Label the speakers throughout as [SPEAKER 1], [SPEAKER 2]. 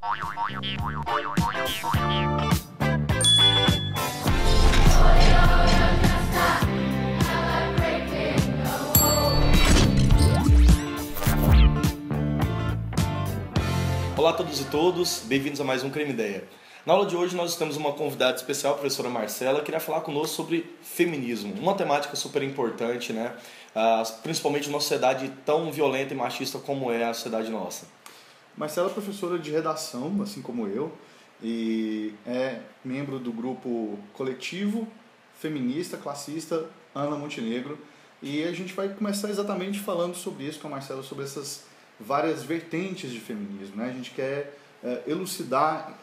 [SPEAKER 1] Olá a todos e todas, bem-vindos a mais um Creme Ideia. Na aula de hoje nós temos uma convidada especial, a professora Marcela, que irá falar conosco sobre feminismo, uma temática super importante, né? Principalmente numa sociedade tão violenta e machista como é a sociedade nossa.
[SPEAKER 2] Marcela é professora de redação, assim como eu, e é membro do grupo coletivo feminista, classista Ana Montenegro, e a gente vai começar exatamente falando sobre isso com a Marcela, sobre essas várias vertentes de feminismo, né? A gente quer elucidar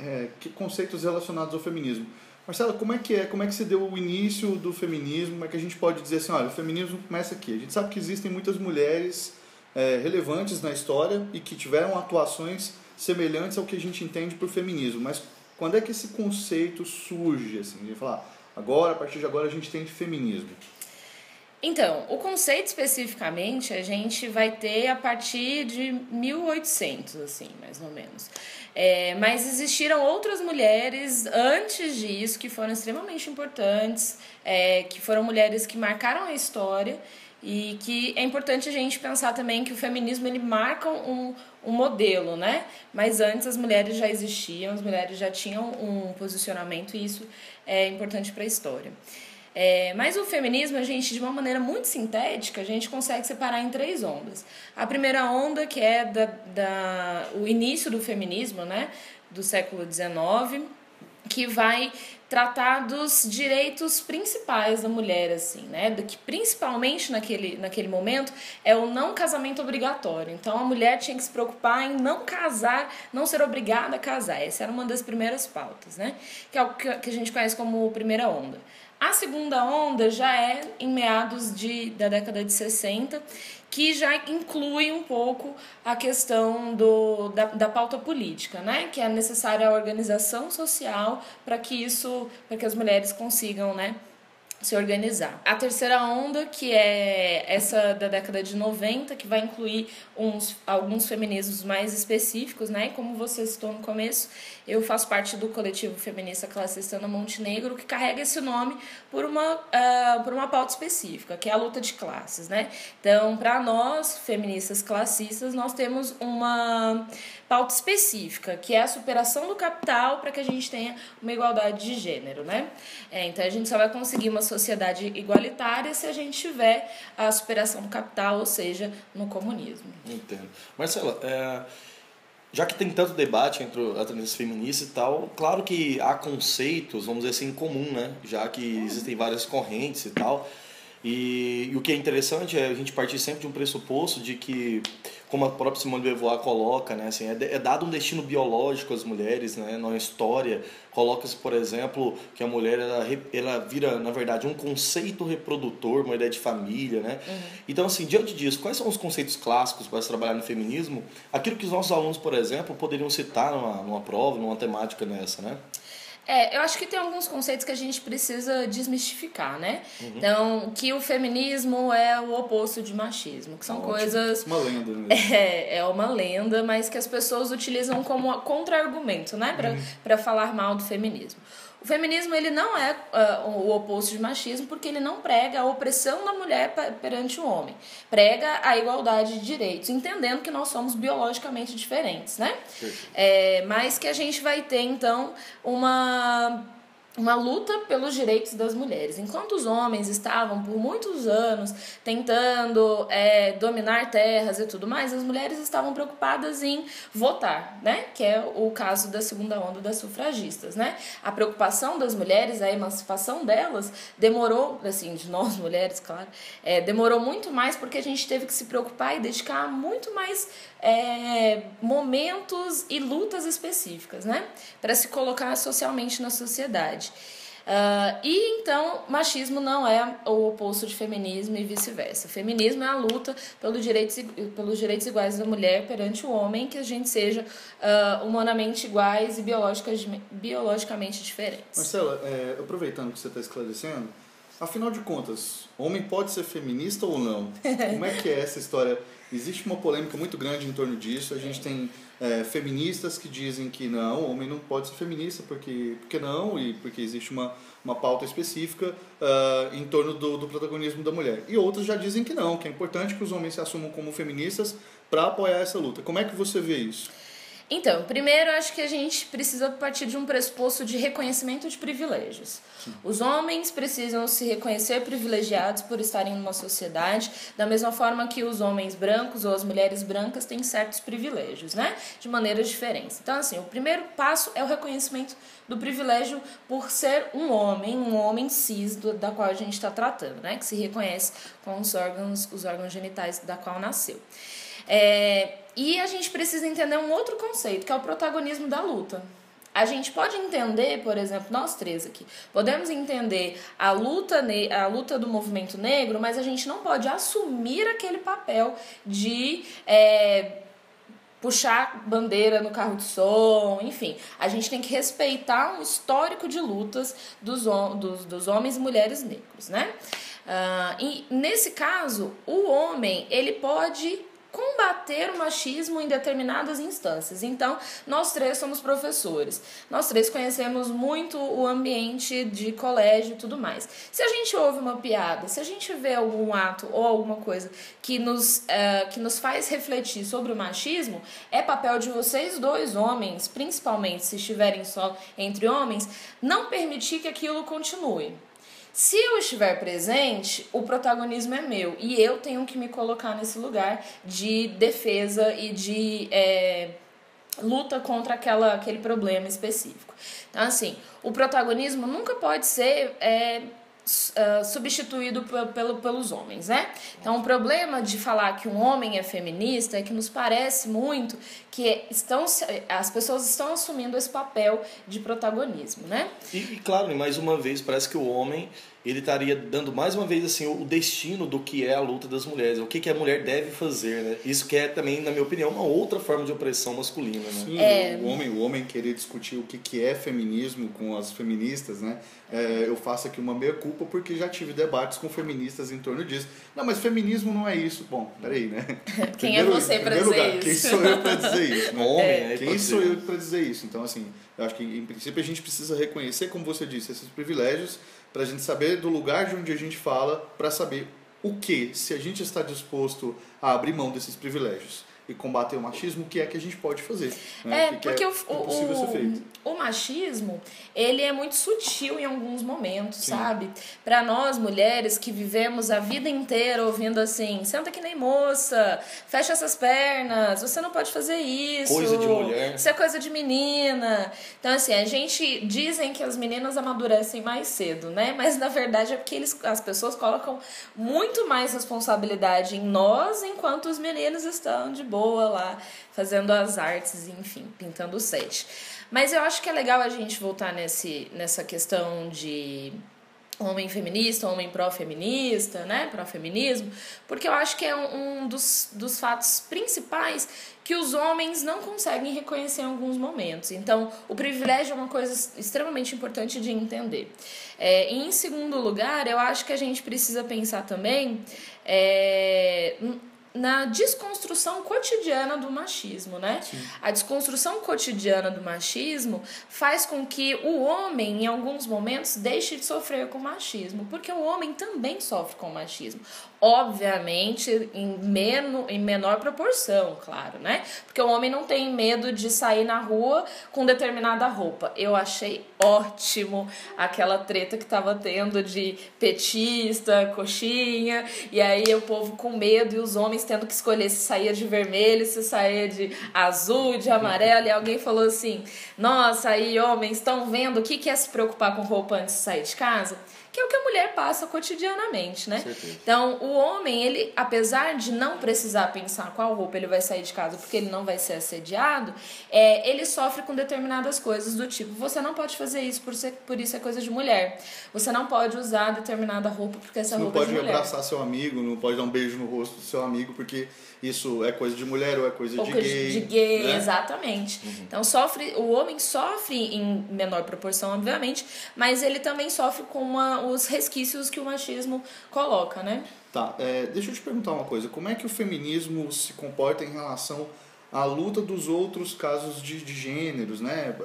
[SPEAKER 2] conceitos relacionados ao feminismo. Marcela, como é que se deu o início do feminismo? Como é que a gente pode dizer assim, olha, o feminismo começa aqui? A gente sabe que existem muitas mulheres relevantes na história e que tiveram atuações semelhantes ao que a gente entende por feminismo, mas quando é que esse conceito surge? Assim, de falar, agora, a partir de agora, a gente tem feminismo.
[SPEAKER 3] Então, o conceito especificamente a gente vai ter a partir de 1800, assim, mais ou menos. Mas existiram outras mulheres antes disso que foram extremamente importantes, que foram mulheres que marcaram a história e que é importante a gente pensar também que o feminismo ele marca um modelo, né? Mas antes as mulheres já existiam, as mulheres já tinham um posicionamento e isso é importante para a história. Mas o feminismo, a gente, de uma maneira muito sintética, a gente consegue separar em 3 ondas. A primeira onda, que é o início do feminismo, né, do século XIX, que vai tratar dos direitos principais da mulher, assim, né, que principalmente naquele momento é o não casamento obrigatório. Então a mulher tinha que se preocupar em não casar, não ser obrigada a casar. Essa era uma das primeiras pautas, né, que é o que a gente conhece como primeira onda. A segunda onda já é em meados da década de 60, que já inclui um pouco a questão da pauta política, né? Que é necessária a organização social para que as mulheres consigam, né, se organizar. A terceira onda, que é essa da década de 90, que vai incluir alguns feminismos mais específicos, né? E como você citou no começo, eu faço parte do coletivo feminista classista Ana Montenegro, que carrega esse nome por uma pauta específica, que é a luta de classes, né? Então, para nós, feministas classistas, nós temos uma pauta específica, que é a superação do capital para que a gente tenha uma igualdade de gênero, né? Então, a gente só vai conseguir uma sociedade igualitária se a gente tiver a superação do capital, ou seja, no comunismo.
[SPEAKER 1] Entendo. Marcela, já que tem tanto debate entre as tendências feministas e tal, claro que há conceitos, vamos dizer assim, em comum, né? Já que existem várias correntes e tal. E o que é interessante é a gente partir sempre de um pressuposto de que, como a própria Simone de Beauvoir coloca, né, assim, é dado um destino biológico às mulheres, né, na história. Coloca-se, por exemplo, que a mulher ela vira, na verdade, um conceito reprodutor, uma ideia de família, né? Uhum. Então, assim, diante disso, quais são os conceitos clássicos para se trabalhar no feminismo? Aquilo que os nossos alunos, por exemplo, poderiam citar numa prova, numa temática nessa, né?
[SPEAKER 3] Eu acho que tem alguns conceitos que a gente precisa desmistificar, né? Uhum. Então, que o feminismo é o oposto de machismo, que são
[SPEAKER 2] Ótimo.
[SPEAKER 3] Coisas...
[SPEAKER 2] Uma lenda mesmo.
[SPEAKER 3] É uma lenda, mas que as pessoas utilizam como contra-argumento, né? Para falar mal do feminismo. O feminismo ele não é o oposto de machismo porque ele não prega a opressão da mulher perante o homem. Prega a igualdade de direitos, entendendo que nós somos biologicamente diferentes, né? Mas que a gente vai ter, então, uma luta pelos direitos das mulheres. Enquanto os homens estavam por muitos anos tentando dominar terras e tudo mais, as mulheres estavam preocupadas em votar, né? Que é o caso da segunda onda das sufragistas, né? A preocupação das mulheres, a emancipação delas demorou, assim, de nós mulheres, claro, demorou muito mais porque a gente teve que se preocupar e dedicar muito mais momentos e lutas específicas, né? Para se colocar socialmente na sociedade. E então, machismo não é o oposto de feminismo e vice-versa. Feminismo é a luta pelos direitos iguais da mulher perante o homem, que a gente seja humanamente iguais e biologicamente diferentes.
[SPEAKER 2] Marcela, aproveitando que você está esclarecendo, Afinal de contas, homem pode ser feminista ou não? Como é que é essa história? Existe uma polêmica muito grande em torno disso. A gente tem feministas que dizem que não, o homem não pode ser feminista porque não, e porque existe uma pauta específica em torno do protagonismo da mulher. E outros já dizem que não, que é importante que os homens se assumam como feministas para apoiar essa luta. Como é que você vê isso?
[SPEAKER 3] Então, primeiro, acho que a gente precisa partir de um pressuposto de reconhecimento de privilégios. Sim. Os homens precisam se reconhecer privilegiados por estarem numa sociedade, da mesma forma que os homens brancos ou as mulheres brancas têm certos privilégios, né? De maneiras diferentes. Então, assim, o primeiro passo é o reconhecimento do privilégio por ser um homem cis da qual a gente está tratando, né? Que se reconhece com os órgãos genitais da qual nasceu. E a gente precisa entender um outro conceito, que é o protagonismo da luta. A gente pode entender, por exemplo, nós três aqui, podemos entender a luta do movimento negro, mas a gente não pode assumir aquele papel de puxar bandeira no carro de som, enfim. A gente tem que respeitar um histórico de lutas dos homens e mulheres negros, né? E nesse caso, o homem, ele pode combater o machismo em determinadas instâncias. Então, nós três somos professores. Nós três conhecemos muito o ambiente de colégio e tudo mais. Se a gente ouve uma piada, se a gente vê algum ato ou alguma coisa que nos faz refletir sobre o machismo, é papel de vocês dois homens, principalmente se estiverem só entre homens, não permitir que aquilo continue. Se eu estiver presente, o protagonismo é meu e eu tenho que me colocar nesse lugar de defesa e de luta contra aquele problema específico. Então, assim, o protagonismo nunca pode ser substituído pelos homens, né? Então, o problema de falar que um homem é feminista é que nos parece muito que as pessoas estão assumindo esse papel de protagonismo, né?
[SPEAKER 1] E claro, mais uma vez, parece que o homem ele estaria dando mais uma vez assim o destino do que é a luta das mulheres, o que a mulher deve fazer, né? Isso que é também, na minha opinião, uma outra forma de opressão masculina, né?
[SPEAKER 2] Sim, o homem querer discutir o que é feminismo com as feministas, né? Eu faço aqui uma meia-culpa porque já tive debates com feministas em torno disso. Não, mas feminismo não é isso. Bom, peraí, né?
[SPEAKER 3] Quem é você para dizer isso?
[SPEAKER 2] Quem sou eu para dizer isso? Né?
[SPEAKER 1] Homem,
[SPEAKER 2] quem sou eu para dizer isso? Então, assim, eu acho que, em princípio, a gente precisa reconhecer, como você disse, esses privilégios para a gente saber do lugar de onde a gente fala, para saber se a gente está disposto a abrir mão desses privilégios e combater o machismo, o que é que a gente pode fazer. Né?
[SPEAKER 3] Porque
[SPEAKER 2] é possível ser feito.
[SPEAKER 3] O machismo, ele é muito sutil em alguns momentos,
[SPEAKER 2] Sim.
[SPEAKER 3] sabe? Para nós, mulheres, que vivemos a vida inteira ouvindo assim, senta que nem moça, fecha essas pernas, você não pode fazer isso.
[SPEAKER 1] Coisa de mulher.
[SPEAKER 3] Isso é coisa de menina. Então, assim, dizem que as meninas amadurecem mais cedo, né? Mas, na verdade, é porque as pessoas colocam muito mais responsabilidade em nós, enquanto os meninos estão de boa lá, fazendo as artes, enfim, pintando o set. Mas eu acho que é legal a gente voltar nessa questão de homem feminista, homem pró-feminista, né, pró-feminismo, porque eu acho que é um dos fatos principais que os homens não conseguem reconhecer em alguns momentos. Então, o privilégio é uma coisa extremamente importante de entender. E em segundo lugar, eu acho que a gente precisa pensar também na desconstrução cotidiana do machismo, né?
[SPEAKER 2] Sim.
[SPEAKER 3] A desconstrução cotidiana do machismo faz com que o homem, em alguns momentos, deixe de sofrer com o machismo, porque o homem também sofre com o machismo. Obviamente, em menor proporção, claro, né? Porque o homem não tem medo de sair na rua com determinada roupa. Eu achei ótimo aquela treta que tava tendo de petista, coxinha, e aí o povo com medo e os homens tendo que escolher se saía de vermelho, se saía de azul, de amarelo, e alguém falou assim, nossa, aí homens estão vendo o que é se preocupar com roupa antes de sair de casa? Que é o que a mulher passa cotidianamente, né? Então, o homem, ele, apesar de não precisar pensar qual roupa ele vai sair de casa porque ele não vai ser assediado, ele sofre com determinadas coisas do tipo, você não pode fazer isso por isso é coisa de mulher. Você não pode usar determinada roupa porque essa roupa é de mulher.
[SPEAKER 2] Não pode abraçar seu amigo, não pode dar um beijo no rosto do seu amigo porque isso é coisa de mulher ou é coisa de gay.
[SPEAKER 3] De gay,
[SPEAKER 2] né?
[SPEAKER 3] Exatamente. Uhum. Então, o homem sofre em menor proporção, obviamente, mas ele também sofre com uma os resquícios que o machismo coloca, né?
[SPEAKER 2] Tá, deixa eu te perguntar uma coisa. Como é que o feminismo se comporta em relação à luta dos outros casos de gêneros, né?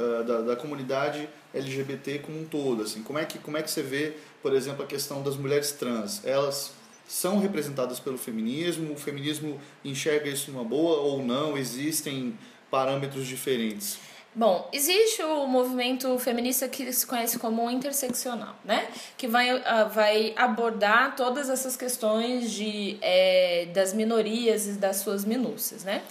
[SPEAKER 2] Da comunidade LGBT como um todo, assim? Como é que você vê, por exemplo, a questão das mulheres trans? Elas são representadas pelo feminismo? O feminismo enxerga isso numa boa ou não? Existem parâmetros diferentes?
[SPEAKER 3] Bom, existe o movimento feminista que se conhece como interseccional, né? Que vai abordar todas essas questões das minorias e das suas minúcias, né?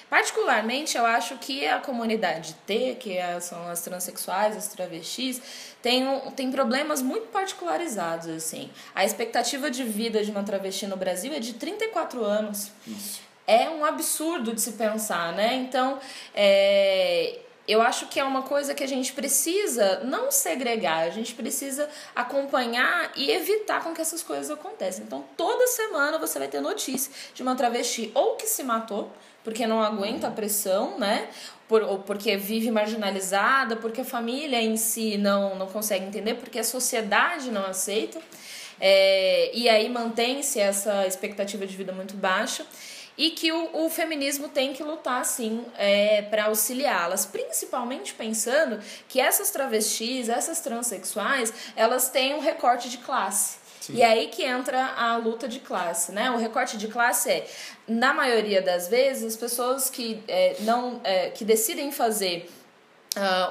[SPEAKER 3] Particularmente, eu acho que a comunidade T, que são as transexuais, as travestis, tem problemas muito particularizados, assim. A expectativa de vida de uma travesti no Brasil é de 34 anos.
[SPEAKER 2] Isso.
[SPEAKER 3] É um absurdo de se pensar, né? Então, eu acho que é uma coisa que a gente precisa não segregar, a gente precisa acompanhar e evitar com que essas coisas aconteçam. Então, toda semana você vai ter notícia de uma travesti ou que se matou, porque não aguenta a pressão, né? Ou porque vive marginalizada, porque a família em si não consegue entender, porque a sociedade não aceita. E aí mantém-se essa expectativa de vida muito baixa. E que o feminismo tem que lutar, sim, para auxiliá-las, principalmente pensando que essas travestis, essas transexuais, elas têm um recorte de classe. Sim. E aí que entra a luta de classe, né? O recorte de classe na maioria das vezes, as pessoas que decidem fazer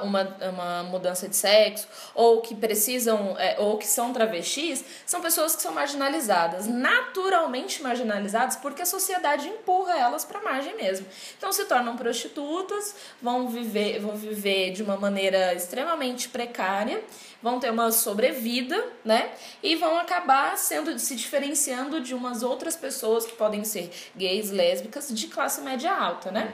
[SPEAKER 3] uma mudança de sexo, ou que precisam, ou que são travestis, são pessoas que são marginalizadas, naturalmente marginalizadas, porque a sociedade empurra elas para a margem mesmo. Então se tornam prostitutas, vão viver de uma maneira extremamente precária, vão ter uma sobrevida, né? E vão acabar se diferenciando de umas outras pessoas que podem ser gays, lésbicas, de classe média alta, né?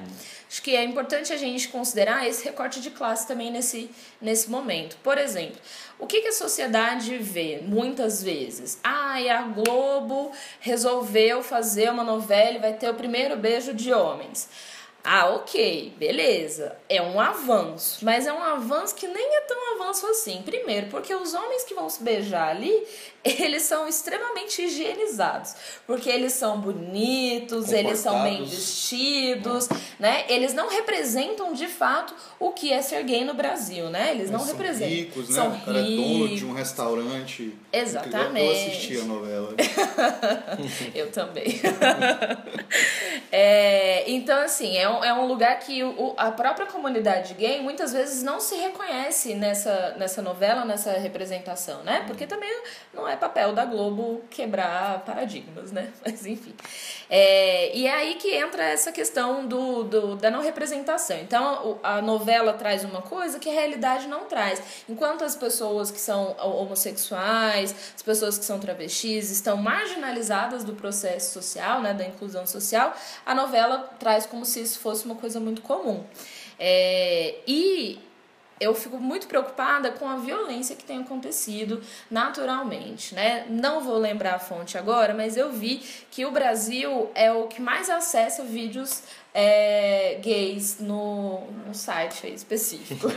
[SPEAKER 3] Acho que é importante a gente considerar esse recorte de classe também nesse momento. Por exemplo, o que a sociedade vê muitas vezes? A Globo resolveu fazer uma novela e vai ter o primeiro beijo de homens. Ok, beleza, é um avanço, mas é um avanço que nem é tão avanço assim. Primeiro, porque os homens que vão se beijar ali, eles são extremamente higienizados, porque eles são bonitos, eles são bem vestidos, né? Eles não representam de fato o que é ser gay no Brasil, né? Eles não representam.
[SPEAKER 2] Ricos, né?
[SPEAKER 3] São
[SPEAKER 2] o cara é dono de um restaurante.
[SPEAKER 3] Exatamente.
[SPEAKER 2] Eu assisti a novela.
[SPEAKER 3] Eu também. Então, assim, é um lugar que a própria comunidade gay muitas vezes não se reconhece nessa novela, nessa representação, né? Porque também não é papel da Globo quebrar paradigmas, né? Mas, enfim. E é aí que entra essa questão da não representação. Então, a novela traz uma coisa que a realidade não traz. Enquanto as pessoas que são homossexuais, as pessoas que são travestis, estão marginalizadas do processo social, né, da inclusão social, a novela traz como se isso fosse uma coisa muito comum. E eu fico muito preocupada com a violência que tem acontecido naturalmente, né? Não vou lembrar a fonte agora, mas eu vi que o Brasil é o que mais acessa vídeos gays no site específico.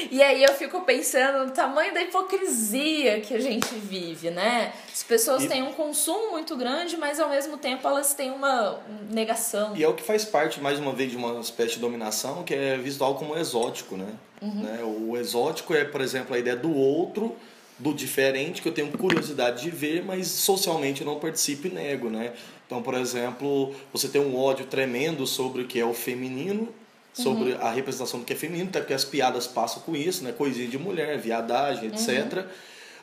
[SPEAKER 3] E aí eu fico pensando no tamanho da hipocrisia que a gente vive, né? As pessoas têm um consumo muito grande, mas ao mesmo tempo elas têm uma negação.
[SPEAKER 1] E é o que faz parte, mais uma vez, de uma espécie de dominação que é visual como exótico, né? Né? O exótico é, por exemplo, a ideia do outro, do diferente, que eu tenho curiosidade de ver, mas socialmente eu não participo e nego, né? Então, por exemplo, você tem um ódio tremendo sobre o que é o feminino, sobre a representação do que é feminino, até porque as piadas passam com isso, né? Coisinha de mulher, viadagem, etc.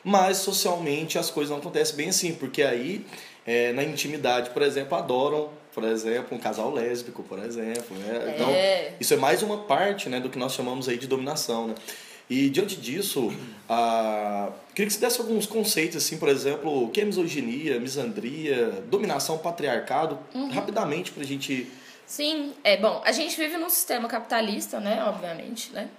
[SPEAKER 1] Mas socialmente as coisas não acontecem bem assim, porque aí, na intimidade, por exemplo, adoram, por exemplo, um casal lésbico, por exemplo, né? Então, isso é mais uma parte, né, do que nós chamamos aí de dominação, né? E diante disso, queria que você desse alguns conceitos, assim, por exemplo, o que é misoginia, misandria, dominação, patriarcado, rapidamente pra gente...
[SPEAKER 3] Sim, bom, a gente vive num sistema capitalista, né, obviamente, né?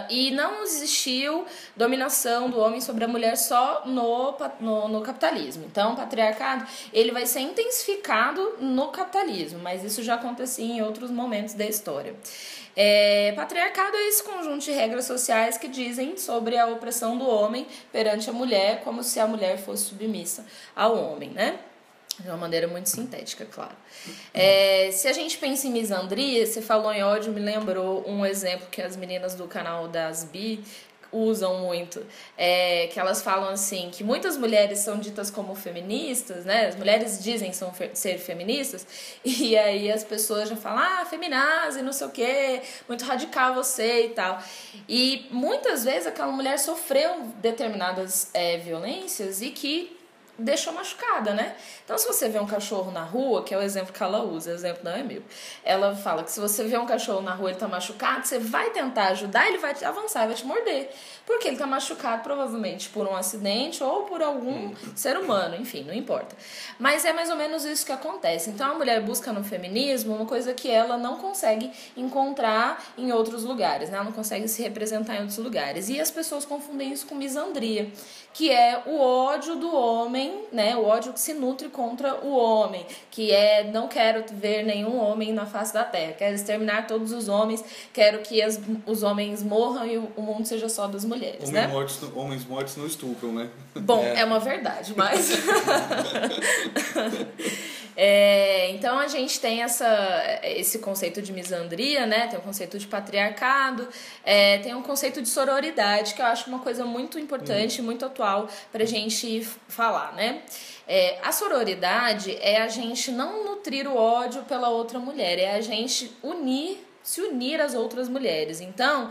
[SPEAKER 3] E não existiu dominação do homem sobre a mulher só no capitalismo. Então, o patriarcado ele vai ser intensificado no capitalismo, mas isso já acontecia em outros momentos da história. Patriarcado é esse conjunto de regras sociais que dizem sobre a opressão do homem perante a mulher, como se a mulher fosse submissa ao homem, né? De uma maneira muito sintética, claro. Se a gente pensa em misandria, você falou em ódio, me lembrou um exemplo que as meninas do canal das Bi usam muito, que elas falam assim, que muitas mulheres são ditas como feministas, né? As mulheres dizem ser feministas, e aí as pessoas já falam, feminazi, não sei o quê, muito radical você e tal. E muitas vezes aquela mulher sofreu determinadas violências e que deixou machucada, né? Então, se você vê um cachorro na rua, que é o exemplo que ela usa, o exemplo não é meu, ela fala que se você vê um cachorro na rua, ele tá machucado, você vai tentar ajudar, ele vai te avançar e vai te morder, porque ele tá machucado provavelmente por um acidente ou por algum ser humano, enfim, não importa. Mas é mais ou menos isso que acontece. Então, a mulher busca no feminismo uma coisa que ela não consegue encontrar em outros lugares, né? Ela não consegue se representar em outros lugares. E as pessoas confundem isso com misandria, que é o ódio do homem, né? O ódio que se nutre contra o homem, que é não quero ver nenhum homem na face da terra, quero exterminar todos os homens, quero que os homens morram e o mundo seja só das mulheres, né?
[SPEAKER 2] Homens mortos não estupram, né?
[SPEAKER 3] Bom, é uma verdade, mas... então a gente tem esse conceito de misandria, né? Tem o conceito de patriarcado, tem um conceito de sororidade, que eu acho uma coisa muito importante, muito atual pra gente falar, né? A sororidade é a gente não nutrir o ódio pela outra mulher, é a gente se unir às outras mulheres. Então,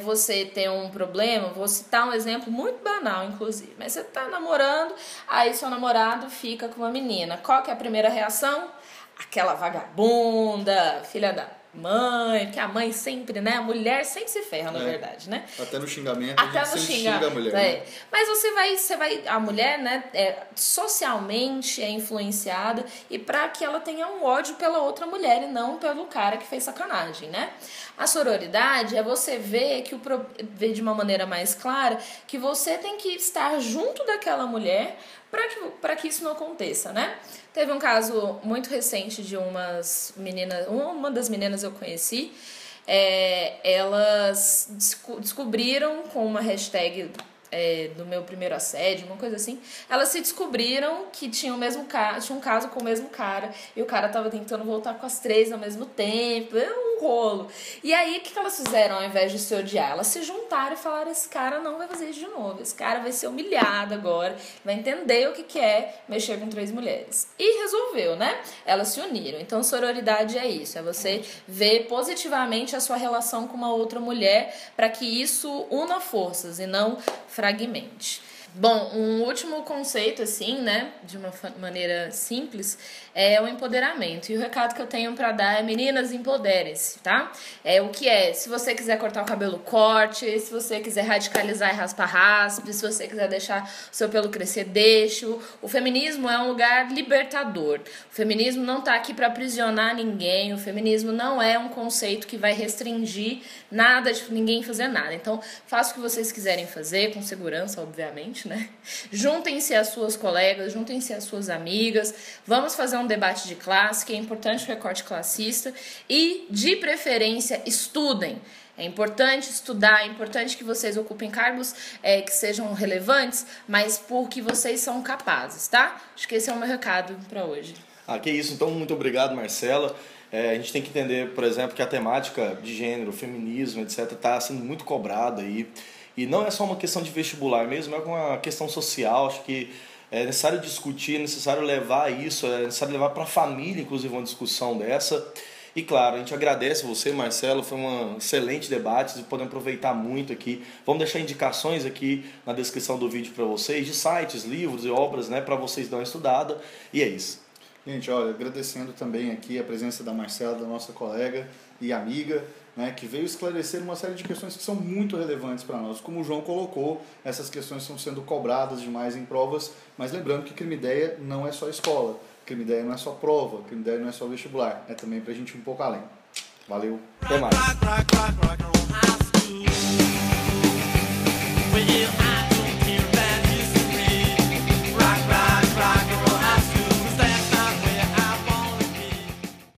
[SPEAKER 3] você ter um problema, vou citar um exemplo muito banal, inclusive, mas você tá namorando, aí seu namorado fica com uma menina. Qual que é a primeira reação? Aquela vagabunda, filha da mãe, que a mãe sempre, né? A mulher sempre se ferra, na verdade, né?
[SPEAKER 2] Até no xingamento, a gente sempre xinga a mulher. Né?
[SPEAKER 3] Mas você vai, a mulher, né, socialmente é influenciada e para que ela tenha um ódio pela outra mulher e não pelo cara que fez sacanagem, né? A sororidade é você ver de uma maneira mais clara que você tem que estar junto daquela mulher para que isso não aconteça, né? Teve um caso muito recente de uma das meninas eu conheci, elas descobriram com uma hashtag do meu primeiro assédio, uma coisa assim, elas se descobriram que tinha um caso com o mesmo cara, e o cara tava tentando voltar com as três ao mesmo tempo, um rolo. E aí, o que elas fizeram ao invés de se odiar? Elas se juntaram e falaram, esse cara não vai fazer isso de novo, esse cara vai ser humilhado agora, vai entender o que é mexer com três mulheres. E resolveu, né? Elas se uniram. Então, sororidade é isso, é você ver positivamente a sua relação com uma outra mulher para que isso una forças e não fragmente. Bom, um último conceito, assim, né, de uma maneira simples, é o empoderamento. E o recado que eu tenho pra dar é, meninas, empoderem-se, tá? Se você quiser cortar o cabelo, corte. Se você quiser radicalizar e raspa-raspe. Se você quiser deixar o seu pelo crescer, deixe. O feminismo é um lugar libertador. O feminismo não tá aqui pra aprisionar ninguém. O feminismo não é um conceito que vai restringir nada de ninguém fazer nada. Então, faça o que vocês quiserem fazer, com segurança, obviamente, né? Juntem-se às suas colegas, juntem-se às suas amigas, vamos fazer um debate de classe, que é importante o recorte classista, e, de preferência, estudem. É importante estudar, é importante que vocês ocupem cargos que sejam relevantes, mas porque vocês são capazes, tá? Acho que esse é o meu recado para hoje.
[SPEAKER 1] Que isso. Então, muito obrigado, Marcela. A gente tem que entender, por exemplo, que a temática de gênero, feminismo, etc., está sendo muito cobrada aí. E não é só uma questão de vestibular mesmo, é uma questão social. Acho que é necessário discutir, é necessário levar isso, é necessário levar para a família, inclusive, uma discussão dessa. E claro, a gente agradece você, Marcelo, foi um excelente debate, podemos aproveitar muito aqui. Vamos deixar indicações aqui na descrição do vídeo para vocês, de sites, livros e obras, né, para vocês darem uma estudada. E é isso.
[SPEAKER 2] Gente, olha, agradecendo também aqui a presença da Marcela, da nossa colega e amiga, né, que veio esclarecer uma série de questões que são muito relevantes para nós. Como o João colocou, essas questões estão sendo cobradas demais em provas, mas lembrando que Crimideia não é só escola, Crimideia não é só prova, Crimideia não é só vestibular, é também para a gente ir um pouco além. Valeu,
[SPEAKER 1] até mais.